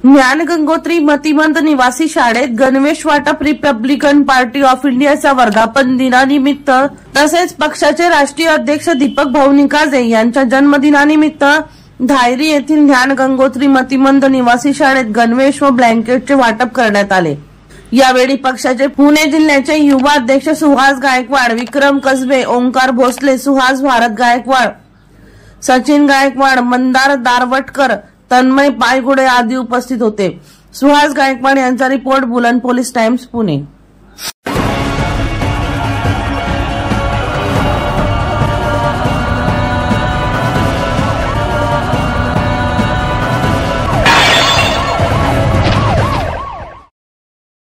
ज्ञान गंगोत्री मतिमंद निवासी शाळेत गणवेश वाटप रिपब्लिकन पार्टी ऑफ इंडियाच्या वर्धापन दिनानिमित्त तसेच पक्षाचे राष्ट्रीय अध्यक्ष दीपक भाऊ निकाजे यांच्या जन्मदिनानिमित्त धायरी येथील ज्ञान गंगोत्री मतिमंद निवासी शाळेत गणवेश व ब्लँकेटचे वाटप करण्यात आले। यावेळी पक्षाचे पुणे जिल्ह्याचे युवा अध्यक्ष सुहास गायकवाड, विक्रम कसबे, ओंकार भोसले, सुहास भारत गायकवाड, सचिन गायकवाड, मंदार दारवटकर, तन्मय पायगुडे आदी उपस्थित होते। सुहास गायकवाड यांचा रिपोर्ट बुलंद पोलीस टाइम्स पुणे।